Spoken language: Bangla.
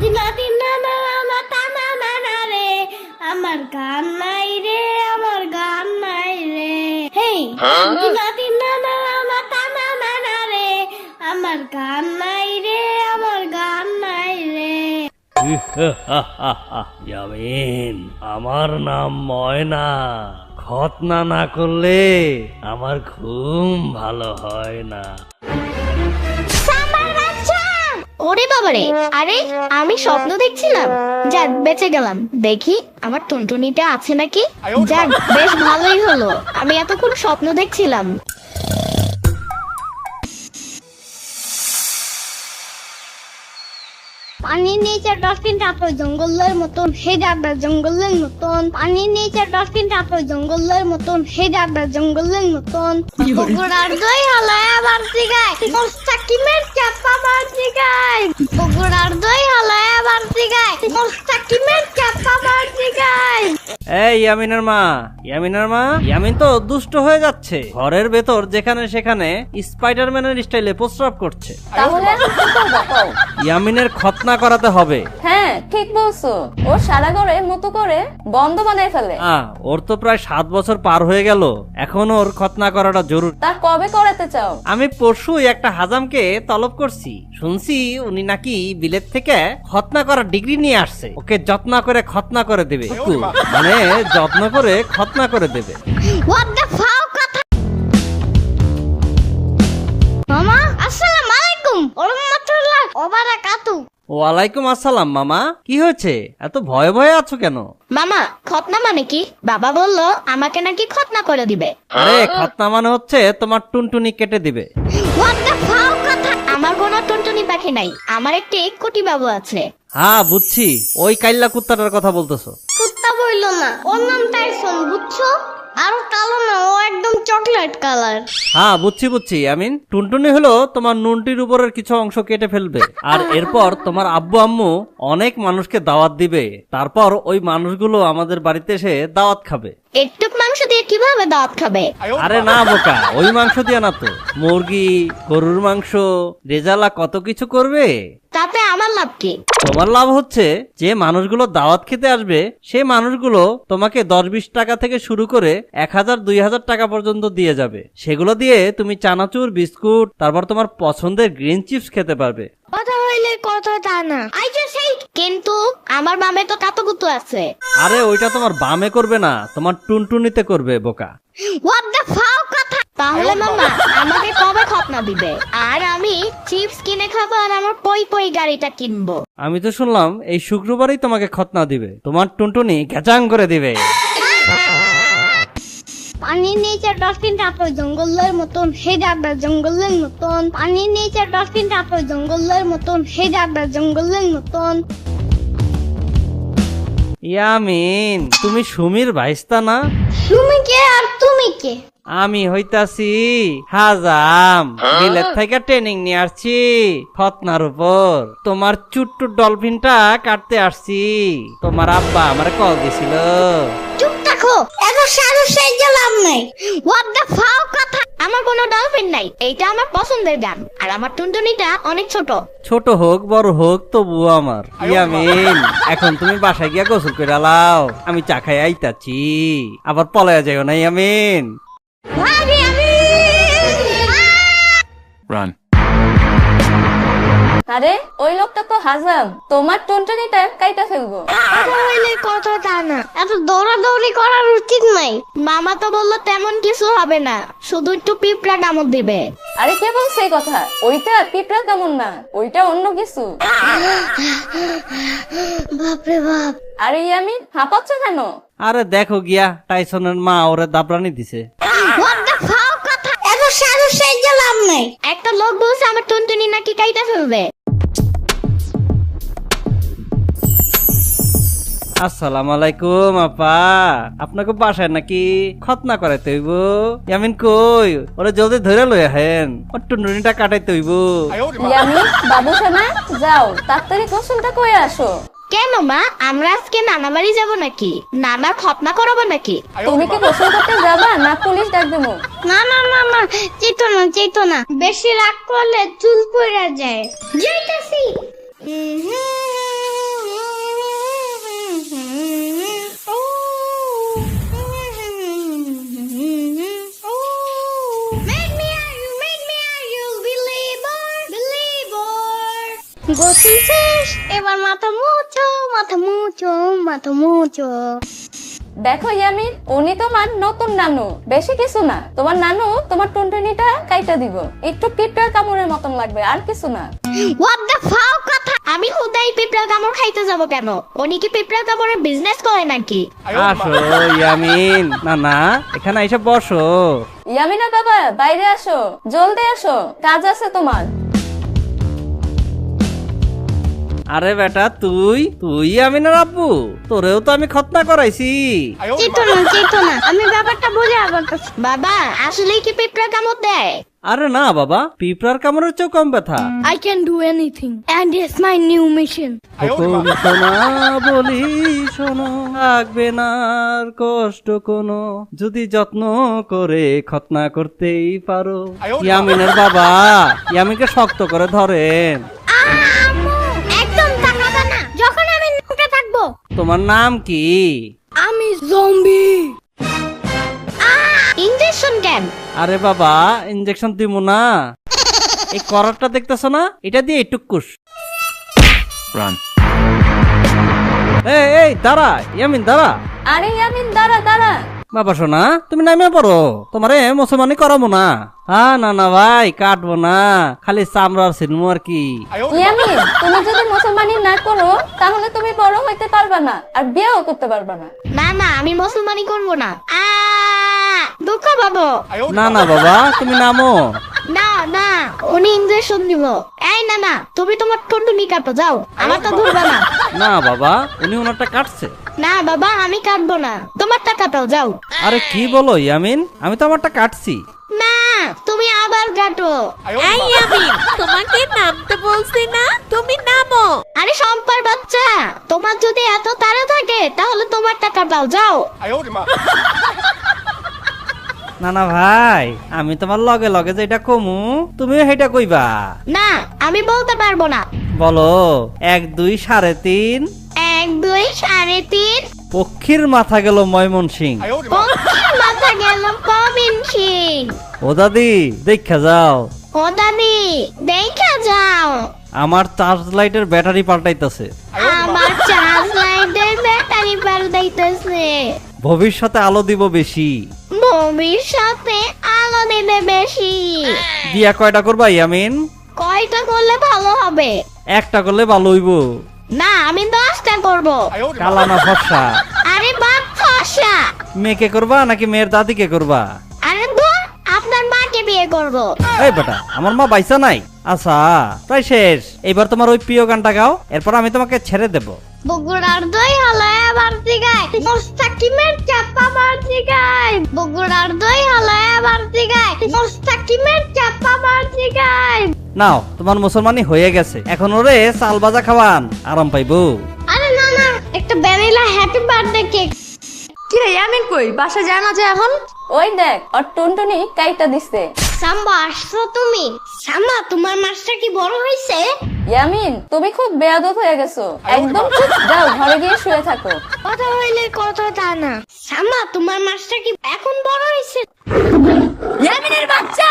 দিনা দিনা না না টানা না না রে আমার গান নাই রে আমার গান নাই রে হেই দিনা দিনা না না টানা না না রে আমার গান নাই রে আমার গান নাই রে। ইয়ামিন, আমার নাম ময়না। খতনা না করলে আমার ঘুম ভালো হয় না। ওরে বাবারে, আরে আমি স্বপ্ন দেখছিলাম। যাক বেঁচে গেলাম। দেখি আমার টুনটুনিটা আছে নাকি। যাক বেশ ভালোই হলো, আমি এতক্ষণ স্বপ্ন দেখছিলাম। পানির নিচে ডলফিনটা তো জঙ্গলের মতন, হে ডাবটা জঙ্গলের মতন। পানির নিচে ডলফিনটা তো জঙ্গলের মতন, হে ডাবটা জঙ্গলের মতন। বগুড়ার দই হালায় বাড়তি গায়, মোস্তাকিমের চাপা বাড়তি গায়। বগুড়ার দই হালায় বাড়তি গায়, মোস্তাকিমের চাপা বাড়তি গায়। এই ইয়ামিনের মা, ইয়ামিনের মা, ইয়ামিন তো দুষ্ট হয়ে যাচ্ছে। ঘরের ভেতর যেখানে সেখানে স্পাইডারম্যানের স্টাইলে প্রস্রাব করছে। তাহলে এখন কি করবো কও? ইয়ামিনের খতনা করাতে হবে। হ্যাঁ ঠিক বলছো, ও সারা ঘরে মতো করে বন্ধ বানায় ফেলে। ওর তো প্রায় 7 বছর পার হয়ে গেল, এখন ওর খতনা করাটা জরুরি। তা কবে করাতে চাও? আমি পরশুই একটা হাজামকে তলব করছি, শুনছি উনি নাকি বিলেত থেকে খতনা করার ডিগ্রি নিয়ে আসছে। ওকে যত্ন করে খতনা করে দেবে, মানে যত্ন করে খতনা করে দেবে। What the fuck কথা? মামা আসসালামু আলাইকুম ওয়া রাহমাতুল্লাহি ওয়া বারাকাতুহু। ওয়ালাইকুম আসসালাম। মামা, কি হয়েছে? এত ভয়ে ভয়ে আছো কেন? মামা খতনা মানে কি? বাবা বললো আমাকে নাকি খতনা করে দিবে। আরে খতনা মানে হচ্ছে তোমার টুনটুনি কেটে দিবে। What the fuck কথা? আমার কোনো টুনটুনি পাখি নাই, আমার একটি কোটি বাবু আছে। হ্যাঁ বুঝছি, ওই কাইল্লা কুত্তাটার কথা বলতেছো। কুত্তা বইলো না, ওর নাম টাইসন, বুঝছো? আর কালো না, ও একদম চকলেট কালার। হ্যাঁ বুঝছি বুঝছি। আমিন, টুনটুনি হলো তোমার নুনটির উপরের কিছু অংশ কেটে ফেলবে, আর এরপর তোমার আব্বু আম্মু অনেক মানুষকে দাওয়াত দিবে। তারপর ওই মানুষগুলো আমাদের বাড়িতে এসে দাওয়াত খাবে। একটু মাংস দিয়ে কিভাবে দাওয়াত খাবে? আরে না বোকা, ওই মাংস দিয়ে না তো, মুরগি, গরুর মাংস, রেজালা কত কিছু করবে। তাতে আমার লাভ কি? তোমার লাভ হচ্ছে যে মানুষগুলো দাওয়াত খেতে আসবে সেই মানুষগুলো তোমাকে 10-20 টাকা থেকে শুরু করে 1000-2000 টাকা পর্যন্ত দিয়ে যাবে। সেগুলো দিয়ে তুমি চানাচুর, বিস্কুট, তারপর তোমার পছন্দের গ্রিন চিপস খেতে পারবে। কথা হইলে কথা তা না। কিন্তু আমার বামে তো কাতুকুতু আছে। আরে ওইটা তোমার বামে করবে না, তোমার টুনটুনিতে করবে বোকা। What the fuck কথা? তাহলে মামা আমাকে কবে খতনা দিবে? আর আমি চিপস কিনে খাবো আর আমার পই পই গাড়িটা কিনবো। আমি তো শুনলাম এই শুক্রবারই তোমাকে খতনা দিবে, তোমার টুনটুনি গ্যাচাং করে দিবে। পানির নিচে ডলফিনটা তো জঙ্গলের মতন, হে ডাবটা জঙ্গলের মতন। পানির নিচে ডলফিনটা তো জঙ্গলের মতন, হে ডাবটা জঙ্গলের মতন। ইয়ামিন, তুমি সুমির ভাইস্তা না? তুমি কে আর তুমি কে? আমি হইতাছি হাজাম, বিলেত থেকে ট্রেনিং নিয়ে আসছি খতনার উপর। তোমার চুট্টু ডলফিনটা কাটতে আসছি। তোমার আব্বা আমার কল দিছিল। চুপ থাকো, এত সারু সাইজে লাভ নাই। What the fuck কথা? আমার কোনো ডলফিন নাই, এইটা আমার পছন্দের গান। আর আমার টুনটুনিটা অনেক ছোট। ছোট হোক বড় হোক তবুও আমার। ইয়ামিন, এখন তুমি বাসায় গিয়া গোসল করে লাও, আমি চা খাই আইতাছি। আবার পলায়া যাও না ইয়ামিন। Run. আরে ওই লোকটা তো হাজাম, তোমার টুনটুনিটা কাইটা ফেলবো। কথা হইলে কথা তা না, এত দৌড়াদৌড়ি করার উচিত নাই। মামা তো বললো তেমন কিছু হবে না, শুধু একটু পিঁপড়া কামড় দিবে। আরে কে বলছে এই কথা? ওইটা পিঁপড়া কেমন না, ওইটা অন্য কিছু। বাপরে বাপ। আরে ইয়ামিন হাঁপাচ্ছ কেন? আরে দেখো গিয়া, টাইসনের মা ওরে দাবরানি দিছে। What the fuck কথা? এত সারু সাইজে লাভ নাই। একটা লোক বলছে আমার টুনটুনি নাকি কাইটা ফেলবে। আসসালামু আলাইকুম আপা, আপনাকে বাসায় নাকি খতনা করাইতে হইব? ইয়ামিন কই, ওরে জলদি ধরে লই আহেন, ওর টুনটুনিটা কাটাইতে হইব। ইয়ামিন বাবু সোনা যাও তাড়াতাড়ি গোসলটা করে আসো। কেন মা, আমরা আজকে নানা বাড়ি যাবো নাকি? নানার খতনা করাবো নাকি? তুমি কি গোসল করতে যাবা না পুলিশ ডাক দেবো? না না না না, চেতো না, বেশি রাগ করলে চুল পড়ে যায়। যাইতাছি। গোসল শেষ, এবার মাথা মুছো, মাথা মুছো, মাথা মুছো। দেখো ইয়ামিন, উনি তোমার নতুন নানু, বেশি কিছু না। তোমার নানু তোমার টুনটুনিটা কাইটা দিব, একটু পিঁপড়ার কামড়ের মতন লাগবে, আর কিছু না। হোয়াট দ্য ফাও কথা! আমি হুদাই পিঁপড়া কামড় খাইতে যাব কেন? উনি কি পিঁপড়া কামড়ের বিজনেস করে নাকি? আসো ইয়ামিন, না না, এখানে এসে বসো। ইয়ামিনা বাবা, বাইরে আসো, জলদি আসো, কাজ আছে তোমার। আরে বেটা, তুই আমিনার আব্বু? তোরেও তো আমি খতনা করাইছি। চিতো না, আমি ব্যাপারটা বুঝে বলতেছি। বাবা, আসলে কি পিঁপড়া কামড় দেয়? আরে না বাবা, পিঁপড়ার কামড়ের চেয়েও কম ব্যথা। I can do anything and it's my new mission. হুকুম শোনা বলি শোনো, থাকবে না আর কষ্ট কোনো, যদি যত্ন করে খতনা করতেই পারো। ইয়ামিনের বাবা, ইয়ামিনকে শক্ত করে ধরেন। আম্মু, একদম তাকাবে না যখন আমি নুকে থাকবো। তোমার নাম কি? আমি জম্বি। ইনজেকশন কেন? আরে বাবা, ইনজেকশন দিব না, এই করারটা দেখতেছ না, এটা দিয়ে টুকুস। Run. এই দাঁড়া ইয়ামিন, দাঁড়া। আরে ইয়ামিন, দাঁড়া দাঁড়া। বাবা শোনা, তুমি নামে পড়ো, তোমারে মুসলমানি করাবো না। না না ভাই, কাটবো না, খালি চামড়ার সিনেমা আর কি। ইয়ামিন, তুমি যদি মুসলমানি না করো তাহলে তুমি বড় হইতে পারবা না, আর বিয়েও করতে পারবা না। না, আমি মুসলমানি করবো না। দুঃখ পাবো। না না বাবা, তুমি নামো। না, উনি ইনজেকশন দিব। এই না, তুমি তোমার টুনটুনি কাটো, যাও, আমার তো ধরবে না। না বাবা, উনি ওনারটা কাটছে। না বাবা, আমি কাটবো না, তোমারটা কাটাও, যাও। আরে কি বলো ইয়ামিন, আমি তো আমারটা কাটছি। না, তুমি আবার কাটো। এই ইয়ামিন, তোমাকে নামতে বলছি না, তুমি নামো। আরে সম্পার বাচ্চা, তোমার যদি এত তাড়া থাকে তাহলে তোমারটা কাটাও, যাও। না না ভাই, আমি তোমার লগে লগে যেটা কমু তুমিও সেটা কইবা। না, আমি বলতে পারবো না। বলো, 1 2 3.5। 1 2 3.5। পক্ষীর মাথা গেল ময়মনসিং। পক্ষীর মাথা গেল কমিনসিং। ও দাদি, দেখা যাও। ও দাদি, দেখা যাও। আমার চার্জ লাইটের ব্যাটারি পাল্টাইতেছে। আমার চার্জ লাইটের ব্যাটারি পাল্টাইতেছে। ভবিষ্যতে আলো দিব বেশি। ভবিষ্যতে আলো দেবে বেশি। বিয়া কয়টা করবা ইয়ামিন? কয়টা করলে ভালো হবে? একটা করলে ভালো হইব। না, আমি 10টা করব। কালা না ফর্সা? আরে বাপ, ফর্সা। মেয়েকে করবা নাকি মেয়ের দাদিকে করবা? আরে ধুর, আপনার মাকে বিয়ে করব। এই বেটা, আমার মা বাইসা নাই। আচ্ছা, প্রায় শেষ। এবার তোমার ওই প্রিয় গানটা গাও, এরপর আমি তোমাকে ছেড়ে দেব। বগুড়ার দই হালায় আবার জিগায়, মোস্তাকিমের চাপা বার জিগায়। বগুড়ার দই হালায় আবার জিগায়, মোস্তাকিমের চাপা বার জিগায়। নাও, তোমার মুসলমানি হয়ে গেছে, এখন ওরে চাল ভাজা খাওয়ান, আরাম পাইবো। আরে না, একটা ভ্যানিলা হ্যাপি বার্থডে কেক। কি রে ইয়ামিন, কই বাসা যায় না যে এখন? ওই দেখ, আর টুনটুনি কাইটা দিচ্ছে। সাম্বা, আসছো তুমি? সাম্বা, তোমার মাছটা কি বড় হয়েছে? ইয়ামিন, তুমি খুব বেয়াদব হয়ে গেছো, একদম চুপ, যাও ঘরে গিয়ে শুয়ে থাকো। কথা হইলে কথা তা না। সাম্বা, তোমার মাছটা কি এখন বড় হয়েছে? ইয়ামিনের বাচ্চা!